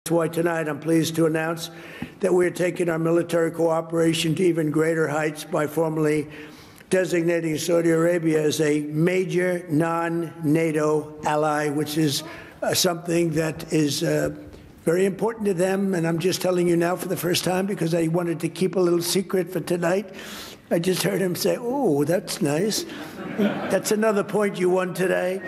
That's why tonight I'm pleased to announce that we're taking our military cooperation to even greater heights by formally designating Saudi Arabia as a major non-NATO ally, which is something that is very important to them. And I'm just telling you now for the first time because I wanted to keep a little secret for tonight. I just heard him say, "Oh, that's nice." That's another point you won today.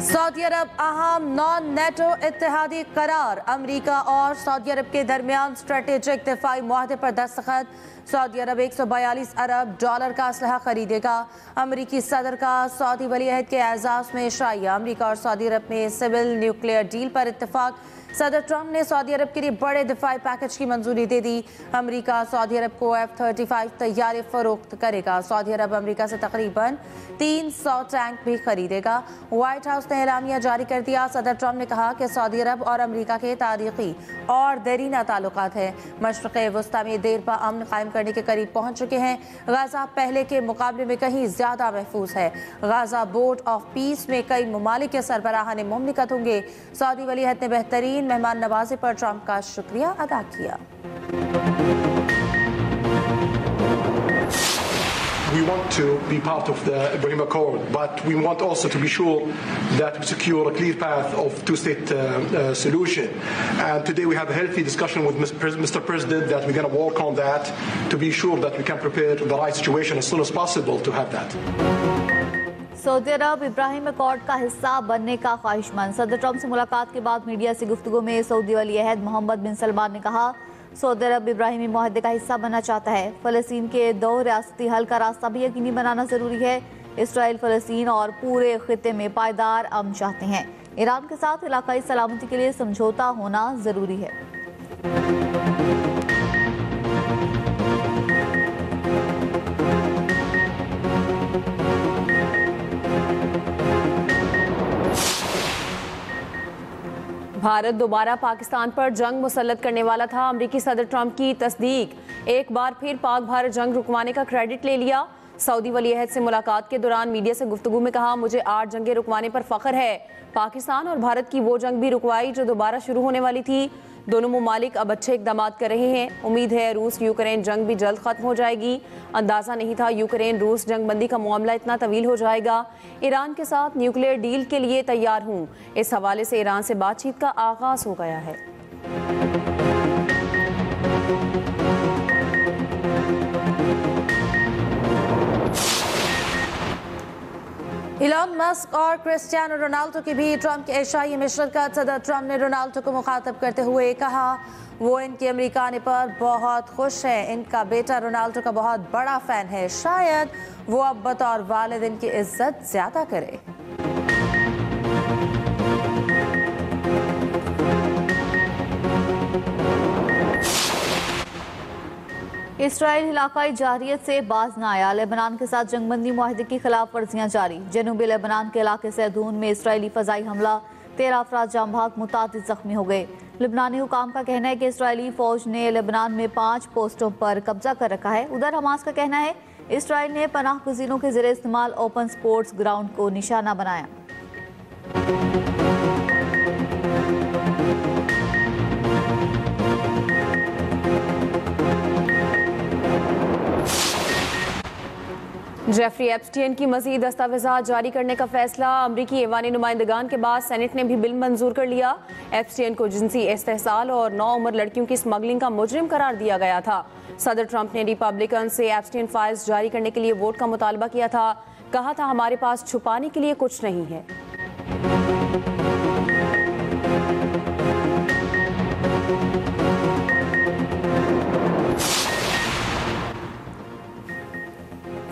सऊदी अरब अहम non NATO इत्तेहादी करार, अमरीका और Saudi अरब के दरमियान strategic दिफाई मुआहदे पर दस्तखत। Saudi अरब $142 अरब का असलहा खरीदेगा। अमरीकी सदर का सऊदी वली अहद के एजाज़ में इशराइया। अमरीका और सऊदी अरब में सिविल न्यूक्लियर डील पर इत्तेफाक। सदर ट्रंप ने सऊदी अरब के लिए बड़े दिफाई पैकेज की मंजूरी दे दी। अमरीका सऊदी अरब को F-35 तैयारे फरोख्त करेगा। सऊदी अरब अमरीका से तकरीबन 300 टैंक भी खरीदेगा। व्हाइट हाउस ने एलामिया जारी कर दिया। सदर ट्रंप ने कहा कि सऊदी अरब और अमरीका के तारीखी और देरीना ताल्लुकात हैं। मशरिक़ वस्ता में देर पा अमन कायम करने के करीब पहुंच चुके हैं। गाजा पहले के मुकाबले में कहीं ज़्यादा महफूज है। गाजा बोर्ड ऑफ पीस में कई ममालिक के सरबराहान मुमलिकत होंगे। सऊदी वली अहद ने बेहतरीन मेहमान नवाजी पर ट्रंप का शुक्रिया अदा किया। We want to be part of the Ibrahim Accord, but we want also to be sure that we secure a clear path of two-state solution. And today we have a healthy discussion with Mr. President that we're going to work on that to be sure that we can prepare the right situation as soon as possible to have that. Saudi Arab Ibrahim accord का हिस्सा बनने का ख्वाहिशमंद। सदर Trump से मुलाकात के बाद media से गुफ्तगू में सऊदी वली अहद मोहम्मद बिन सलमान ने कहा, सऊदी अरब इब्राहिमी मुआहदे का हिस्सा बनना चाहता है। फ़लस्तीन के 2 रियासती हल का रास्ता भी यकीनी बनाना ज़रूरी है। इसराइल फ़लस्तीन और पूरे खित्ते में पायदार अमन चाहते हैं। ईरान के साथ इलाकाई सलामती के लिए समझौता होना ज़रूरी है। भारत दोबारा पाकिस्तान पर जंग मुसल्लत करने वाला था। अमरीकी सदर ट्रंप की तस्दीक। एक बार फिर पाक भारत जंग रुकवाने का क्रेडिट ले लिया। सऊदी वली अहद से मुलाकात के दौरान मीडिया से गुफ्तगू में कहा, मुझे 8 जंगें रुकवाने पर फख्र है। पाकिस्तान और भारत की वो जंग भी रुकवाई जो दोबारा शुरू होने वाली थी। दोनों ममालिक अब अच्छे इक़दाम कर रहे हैं। उम्मीद है रूस यूक्रेन जंग भी जल्द ख़त्म हो जाएगी। अंदाज़ा नहीं था यूक्रेन रूस जंग बंदी का मामला इतना तवील हो जाएगा। ईरान के साथ न्यूक्लियर डील के लिए तैयार हूँ। इस हवाले से ईरान से बातचीत का आगाज़ हो गया है। इलॉन मस्क और क्रिस्टियानो रोनाल्डो की भी ट्रंप के एशियाई में शिरकत। सदर ट्रंप ने रोनाल्डो को मुखातब करते हुए कहा, वो इनके अमेरिका आने पर बहुत खुश है। इनका बेटा रोनाल्डो का बहुत बड़ा फ़ैन है। शायद वो अब बतौर वालिद इनकी इज्जत ज़्यादा करे। इसराइल इलाकाई जारियत से बाज न आया। लेबनान के साथ जंगबंदी मुआहदे की खिलाफ वर्जियाँ जारी। जनूबी लेबनान के इलाके सैदून में इसराइली फ़ज़ाई हमला, 13 अफराद जाम भाग, मुतादिद ज़ख्मी हो गए। लेबनानी हुकाम का कहना है कि इसराइली फ़ौज ने लेबनान में 5 पोस्टों पर कब्जा कर रखा है। उधर हमास का कहना है इसराइल ने पनाह गुज़ीरों के ज़रिए इस्तेमाल ओपन स्पोर्ट्स ग्राउंड को निशाना बनाया। जेफरी एप्स्टीन की मज़ीद दस्तावेज़ात जारी करने का फैसला। अमरीकी ऐवानी नुमाइंदगान के बाद सेनेट ने भी बिल मंजूर कर लिया। एप्स्टीन को जिनसी इस्तेहसाल और 9 उम्र लड़कियों की स्मगलिंग का मुजरिम करार दिया गया था। सदर ट्रंप ने रिपब्लिकन से एप्स्टीन फाइल्स जारी करने के लिए वोट का मुतालबा किया था। कहा था, हमारे पास छुपाने के लिए कुछ नहीं है।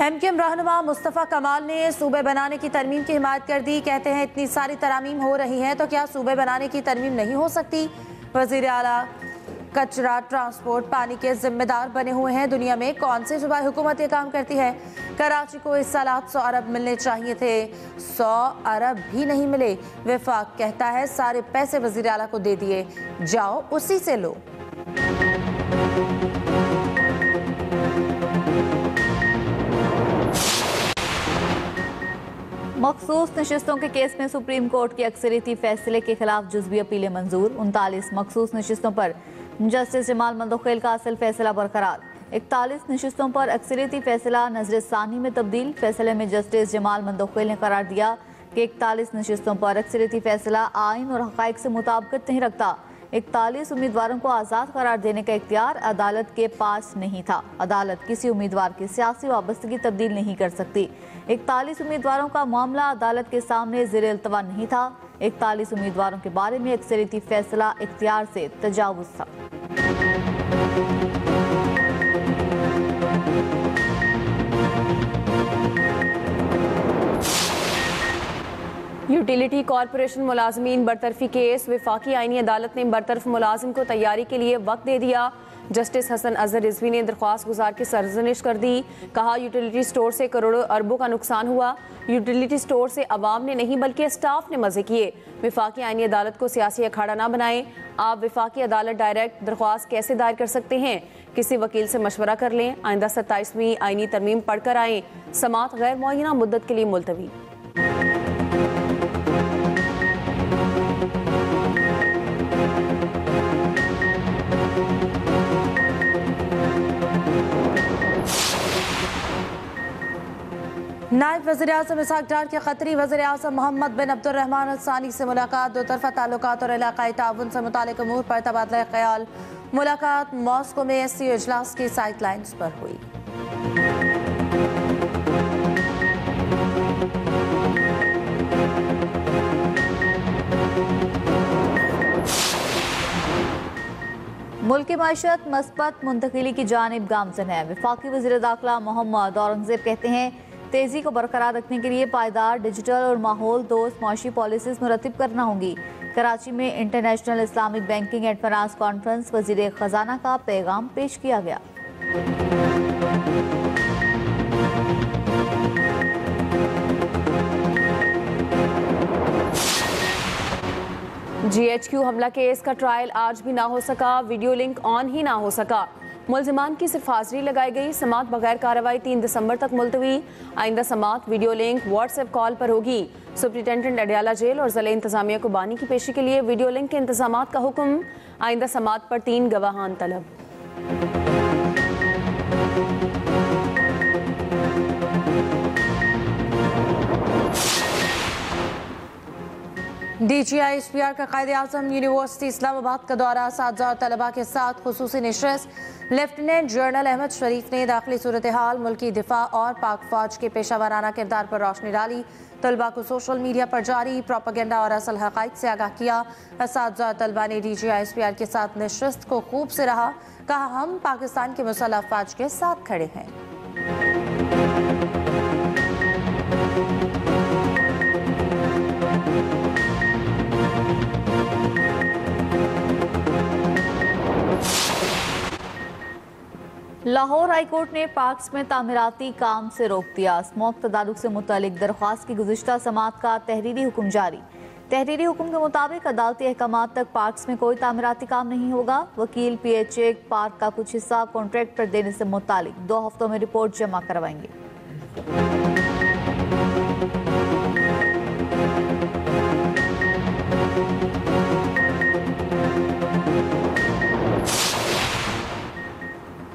एमक्यूएम रहनुमा मुस्तफ़ा कमाल ने सूबे बनाने की तरमीम की हिमायत कर दी। कहते हैं इतनी सारी तरामीम हो रही हैं तो क्या सूबे बनाने की तरमीम नहीं हो सकती। वज़ीर आला कचरा, ट्रांसपोर्ट, पानी के जिम्मेदार बने हुए हैं। दुनिया में कौन सी सूबाई हुकूमत ये काम करती है। कराची को इस साल 800 अरब मिलने चाहिए थे, 100 अरब भी नहीं मिले। वफाक कहता है सारे पैसे वज़ीर आला को दे दिए, जाओ उसी से लो। मखसूस नशिस्तों के केस में सुप्रीम कोर्ट के अक्सरियती फैसले के खिलाफ जुज़वी अपीलें मंजूर। 39 मखसूस नशिस्तों पर जस्टिस जमाल मंदोखेल का असल फैसला बरकरार। 41 नशिस्तों पर अक्सरियती फैसला नजर सानी में तब्दील। फैसले में जस्टिस जमाल मंदोखेल ने करार दिया कि 41 नशिस्तों पर अक्सरियती फैसला आइन और हक़ाइक़ से मुताबिकत नहीं रखता। 41 उम्मीदवारों को आज़ाद करार देने का इख्तियार अदालत के पास नहीं था। अदालत किसी उम्मीदवार की सियासी वाबस्तगी तब्दील नहीं कर सकती। 41 उम्मीदवारों का मामला अदालत के सामने ज़ेरे इल्तवा नहीं था। 41 उम्मीदवारों के बारे में अक्सरियती फैसला इख्तियार से तजावुज़ था। यूटिलिटी कॉरपोरेशन मुलाजमीन बरतरफी केस। वफाकी आईनी अदालत ने बरतरफ मुलाजिम को तैयारी के लिए वक्त दे दिया। जस्टिस हसन अजहर रिजवी ने दरख्वास्त गुजार की सरजनिश कर दी। कहा यूटिलिटी स्टोर से करोड़ों अरबों का नुकसान हुआ। यूटिलिटी स्टोर से अवाम ने नहीं बल्कि स्टाफ ने मजे किए। वफाकी आईनी अदालत को सियासी अखाड़ा ना बनाएं। आप वफाकी अदालत डायरेक्ट दरख्वास्त कैसे दायर कर सकते हैं? किसी वकील से मशवरा कर लें। आइंदा 27वीं आईनी तरमीम पढ़कर आएँ। समात गैर मुअय्यना मुद्दत के लिए मुलतवी। नायब वज़ीर-ए-आज़म इसहाक डार के क़तरी वज़ीर-ए-आज़म मोहम्मद बिन अब्दुर्रहमान अल-सानी से मुलाकात। दो तरफ़ा ताल्लुकात और इलाक़ाई ताउन से मुतालिक अमूर पर तबादला ख्याल। मुलाकात मॉस्को में SCO इजलास की साइड लाइन्स पर हुई। मुल्क की माशत मस्बत मुंतकिली की जानिब गामजन है। वफाकी वज़ीर दाखिला मोहम्मद औरंगज़ेब कहते हैं तेज़ी को बरकरार रखने के लिए पायदार डिजिटल और माहौल दोस्त माशी पॉलिसीज़ मुरतब करना होंगी। कराची में international Islamic banking and finance conference वज़ीर ख़जाना का पैगाम पेश किया गया। GHQ हमला केस का ट्रायल आज भी ना हो सका। वीडियो लिंक ऑन ही ना हो सका। मुलजिमान की सिर्फ हाजिरी लगाई गई। समात बगैर कार्रवाई 3 दिसंबर तक मुलतवी। आइंदा समात वीडियो लिंक व्हाट्सएप कॉल पर होगी। सुप्रिटेंडेंट अडियाला जेल और ज़िला इंतजामिया को बानी की पेशी के लिए वीडियो लिंक के इंतजामात का हुक्म। आइंदा समात पर 3 गवाहान तलब। DGI-SPR का कायदे-आज़म यूनिवर्सिटी इस्लामाबाद का दौरा। साथीज़ा और तलबा के साथ खुसूसी नशिस्त। लेफ्टिनेंट जनरल अहमद शरीफ ने दाखिली सूरत हाल, मुल्की दिफा और पाक फौज के पेशा वाराना किरदार पर रोशनी डाली। तलबा को सोशल मीडिया पर जारी प्रोपेगेंडा और असल हक़ाइक़ से आगाह किया। साथीज़ा और तलबा ने DGI-SPR के साथ नशिस्त को खूब से रहा। कहा हम पाकिस्तान के मुसल्लह अफ़वाज के साथ खड़े हैं। लाहौर हाई कोर्ट ने पार्क्स में तामीराती काम से रोक दिया। स्मोक तदारुक से मुतालिक दरख्वास्त की गुज़िश्ता समात का तहरीरी हुक्म जारी। तहरीरी हुक्म के मुताबिक अदालती अहकामात तक पार्क्स में कोई तामीराती काम नहीं होगा। वकील PHA पार्क का कुछ हिस्सा कॉन्ट्रैक्ट पर देने से मुतालिक 2 हफ्तों में रिपोर्ट जमा करवाएंगे।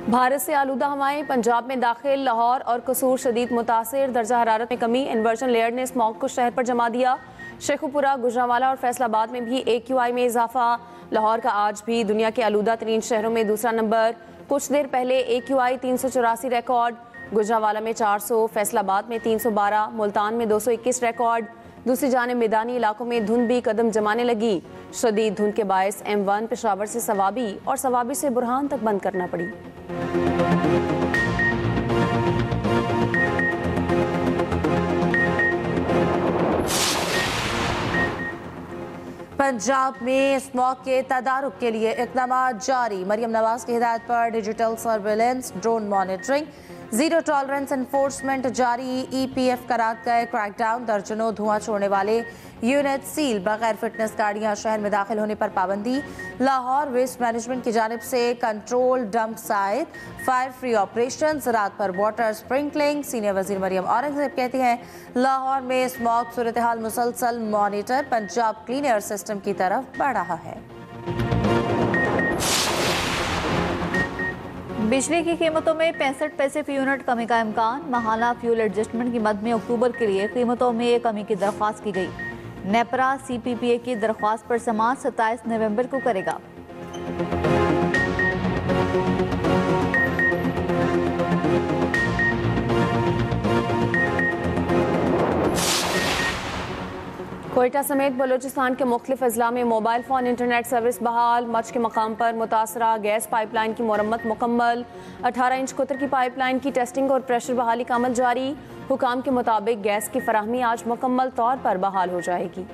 भारत से आलूदा हवाएं पंजाब में दाखिल। लाहौर और कसूर शदीद मुतासिर। दर्जा हरारत में कमी। इन्वर्जन लेयर ने स्मॉग को शहर पर जमा दिया। शेखुपुरा, गुजरांवाला और फैसलाबाद में भी AQI में इजाफा। लाहौर का आज भी दुनिया के आलूदा तरीन शहरों में दूसरा नंबर। कुछ देर पहले AQI 384 रिकॉर्ड। गुजरांवाला में 400, फैसलाबाद में 312, मुल्तान में 221 रिकॉर्ड। दूसरी जानिब मैदानी इलाकों में धुंध भी कदम जमाने लगी। शदीद धुंध के बायस M1 पेशावर से सवाबी और सवाबी से बुरहान तक बंद करना पड़ी। पंजाब में स्मॉग के तदारुक के लिए इक़दाम जारी। मरियम नवाज की हिदायत पर digital surveillance, drone monitoring, zero tolerance enforcement जारी, EPF करार गए क्रैकडाउन, दर्जनों धुआं छोड़ने वाले यूनिट सील, बगैर फिटनेस गाड़ियां शहर में दाखिल होने पर पाबंदी। लाहौर वेस्ट मैनेजमेंट की जानिब से control dump site, fire free operation, रात पर वाटर स्प्रिंकलिंग। सीनियर वजीर मरियम औरंगजेब कहती हैं लाहौर में स्मॉग सूरत हाल मुसलसल monitor, Punjab clean air system की तरफ बढ़ रहा है। बिजली की कीमतों में 65 पैसे फी यूनिट कमी का इम्कान, माहाना फ्यूल एडजस्टमेंट की मद में अक्टूबर के लिए कीमतों में कमी की दरख्वास्त की गई। नेपरा CPPA की दरख्वास्त पर समाअत 27 नवंबर को करेगा। कोयटा समेत बलूचिस्तान के मुख्तलिफ अजला में मोबाइल फ़ोन इंटरनेट सर्विस बहाल, मच के मकाम पर मुतासरा गैस पाइपलाइन की मरम्मत मुकम्मल, 18 इंच कुतर की पाइपलाइन की टेस्टिंग और प्रेशर बहाली का अमल जारी। हुकाम के मुताबिक गैस की फराहमी आज मुकम्मल तौर पर बहाल हो जाएगी।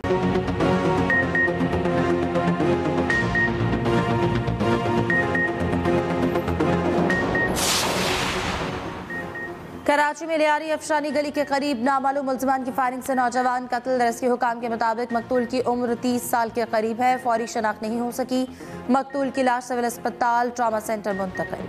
कराची में लियारी अफशानी गली के करीब नामालूम मुल्ज़िमान की फायरिंग से नौजवान कत्ल। रेस्क्यू हुकाम के मुताबिक मकतूल की उम्र 30 साल के करीब है, फौरी शनाख्त नहीं हो सकी। मकतूल की लाश सिविल अस्पताल ट्रॉमा सेंटर मुंतकिल।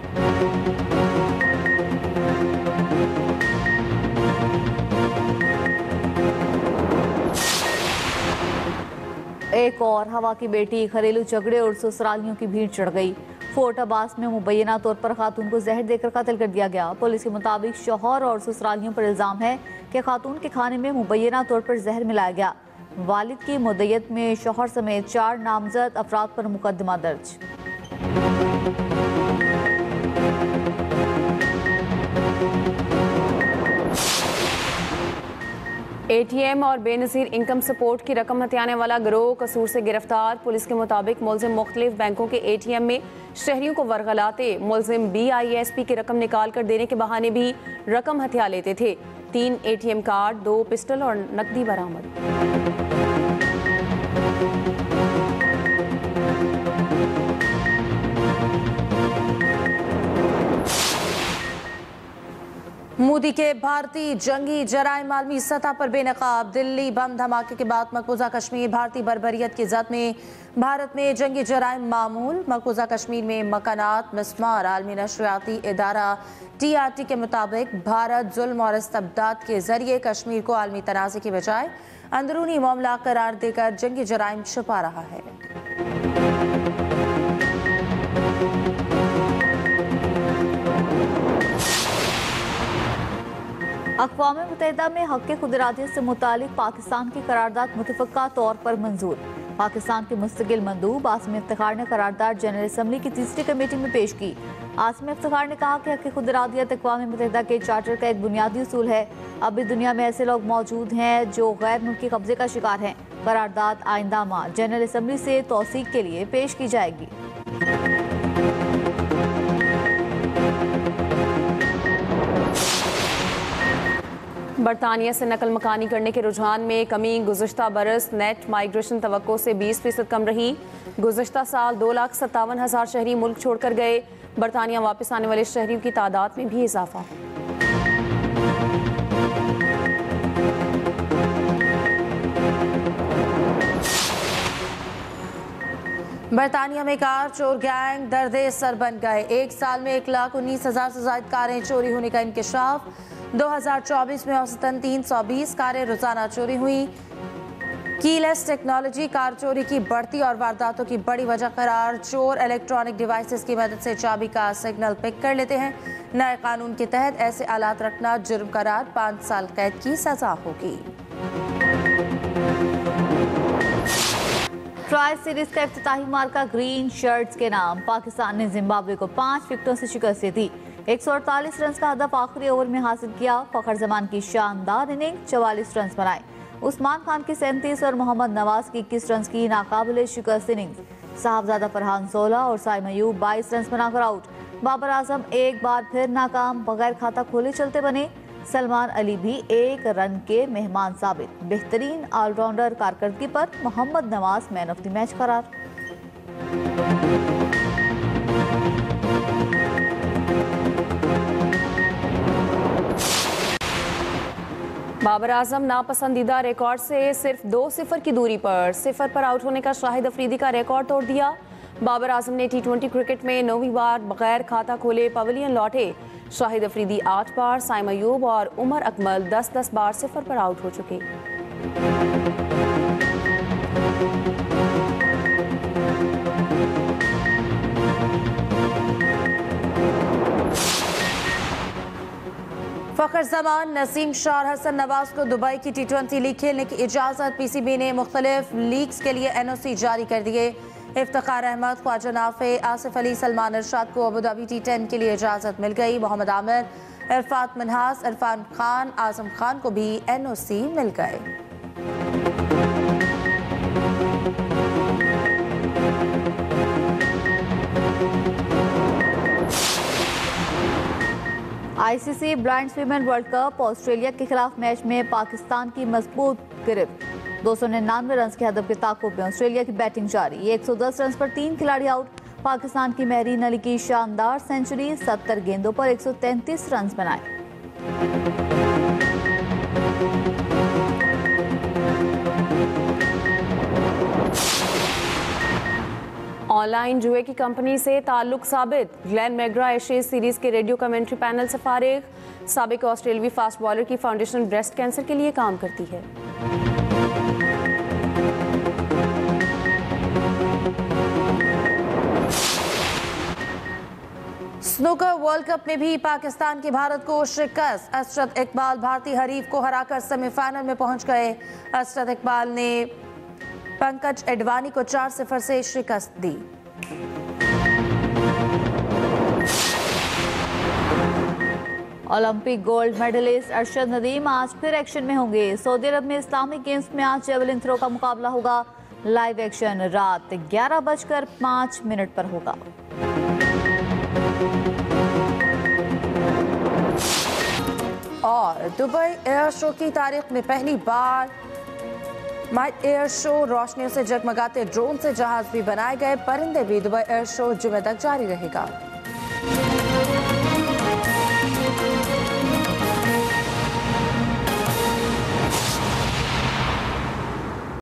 एक और हवा की बेटी, घरेलू झगड़े और ससुरालियों की भीड़ चढ़ गई। फोर्ट अब्बास में मुबैना तौर पर खातून को जहर देकर कत्ल कर दिया गया। पुलिस के मुताबिक शौहर और ससुरालियों पर इल्जाम है कि खातून के खाने में मुबैना तौर पर जहर मिलाया गया। वालिद की मुद्दत में शौहर समेत 4 नामजद अफराद पर मुकदमा दर्ज। ATM और बेनज़ीर इनकम सपोर्ट की रकम हथियाने वाला गिरोह कसूर से गिरफ्तार। पुलिस के मुताबिक मुलजिम मुख्तलिफ बैंकों के ATM में शहरियों को वरगलाते मुलजिम BISP की रकम निकाल कर देने के बहाने भी रकम हथिया लेते थे। 3 ATM कार्ड, 2 पिस्टल और नकदी बरामद। मोदी के भारतीय जंगी जराइम आलमी सतह पर बेनकाब। दिल्ली बम धमाके के बाद मकबूजा कश्मीर भारतीय बर्बरियत की जद में। भारत में जंगी जराइम मामूल, मकबूजा कश्मीर में मकानात मिस्मार। आलमी नशरियाती इदारा TRT के मुताबिक भारत जुल्म और इस्तबदाद के जरिए कश्मीर को आलमी तनाज़े की बजाय अंदरूनी मामला करार देकर जंगी जराइम छुपा रहा है। अक़वाम मुत्तहिदा में हक़ खुदरातियत से मुतालिक पाकिस्तान की करारदाद मुतफ़क्का तौर पर मंजूर। पाकिस्तान के मुस्तकिल मंदूब आसिम इफ्तिखार ने करारदाद जनरल असम्बली की तीसरी कमेटी में पेश की। आसिम इफ्तिखार ने कहा कि हक़ खुदरातियत अक़वाम मुत्तहिदा के चार्टर का एक बुनियादी उसूल है। अब भी दुनिया में ऐसे लोग मौजूद हैं जो गैर मुल्की कब्जे का शिकार हैं। करारदाद आइंदा माह जनरल असम्बली से तौसीक के लिए पेश की जाएगी। बरतानिया से नकल मकानी करने के रुझान में कमी। गुज़श्ता बरस नेट माइग्रेशन तवक्को से 20% कम रही। गुज़श्ता साल 2,57,000 शहरी मुल्क छोड़कर गए। बरतानिया वापस आने वाले शहरियों की तादाद में भी इजाफा। बरतानिया में कार चोर गैंग दर्दे सर बन गए। एक साल में 1,19,000 से ज्यादा कारें चोरी होने का इंकशाफ। 2024 में औसतन 320 कारें रोजाना चोरी हुई। कीलेस टेक्नोलॉजी कार चोरी की बढ़ती और वारदातों की बड़ी वजह करार। चोर इलेक्ट्रॉनिक डिवाइसेस की मदद से चाबी का सिग्नल पिक कर लेते हैं। नए कानून के तहत ऐसे आलात रखना जुर्म करार, 5 साल कैद की सजा होगी। ट्राई सीरीज का इफ्तिताही मार्का ग्रीन शर्ट्स के नाम। पाकिस्तान ने जिम्बाब्वे को 5 विकेटों से शिकस्त दी। 148 रन का हदफ आखिरी ओवर में हासिल किया। फखर जमान की शानदार इनिंग, 44 रन बनाए। उस्मान खान की 37 और मोहम्मद नवाज की 21 रन की नाकाबिले शिकस्त इनिंग्स। साहबजादा फरहान 16 और साइम अयूब 22 रन बनाकर आउट। बाबर आजम एक बार फिर नाकाम, बगैर खाता खोले चलते बने। सलमान अली भी 1 रन के मेहमान साबित। बेहतरीन ऑलराउंडर कारकर्दगी पर Mohammad Nawaz man of the match करार। बाबर आजम नापसंदीदा रिकॉर्ड से सिर्फ 2-0 की दूरी पर 0 पर आउट होने का शाहिद अफरीदी का रिकॉर्ड तोड़ दिया। बाबर आजम ने T20 क्रिकेट में 9वीं बार बगैर खाता खोले पवेलियन लौटे। शाहिद अफरीदी 8 बार, साइम अयूब और उमर अकमल 10-10 बार 0 पर आउट हो चुके। फखर जमान, नसीम शाह और हसन नवाज को दुबई की T20 लीग खेलने की इजाज़त। PCB ने मुख्तलिफ लीग्स के लिए NOC जारी कर दिए। इफ्तिखार अहमद, ख्वाजा नाफे, आसिफ अली, सलमान इरशाद को अबूधाबी T10 के लिए इजाज़त मिल गई। मोहम्मद आमिर, इरफात मिन्हास, इरफान खान, आजम खान को भी NOC मिल गए। ICC blinds women world cup, Australia के खिलाफ मैच में पाकिस्तान की मजबूत गिरफ्त। 299 रन के हदफ के ताकुब में ऑस्ट्रेलिया की बैटिंग जारी। 110 रन पर 3 खिलाड़ी आउट। पाकिस्तान की महरीन अली की शानदार सेंचुरी, 70 गेंदों पर 133 रन बनाए। ऑनलाइन जुए की कंपनी से ताल्लुक साबित, ग्लेन मैग्रा एशेज सीरीज के रेडियो कमेंट्री पैनल से फारिग। साबिक ऑस्ट्रेलियावी फास्ट बॉलर की फाउंडेशन ब्रेस्ट कैंसर के लिए काम करती है। स्नूकर वर्ल्ड कप में भी पाकिस्तान की भारत को शिकस्त। असरत इकबाल भारतीय हरीफ को हराकर सेमीफाइनल में पहुंच गए। असरत इकबाल ने पंकज एडवाणी को 4-0 से शिकस्त दी। Olympic gold medallist Arshad Nadeem आज फिर एक्शन में होंगे। सऊदी अरब में इस्लामिक गेम्स में आज जेवलिन थ्रो का मुकाबला होगा। लाइव एक्शन रात 11:05 पर होगा। और दुबई एयर शो की तारीख में पहली बार माइट एयर शो, रोशनियों से जगमगाते ड्रोन से जहाज भी बनाए गए। परिंदे भी दुबई एयर शो जुमे तक जारी रहेगा।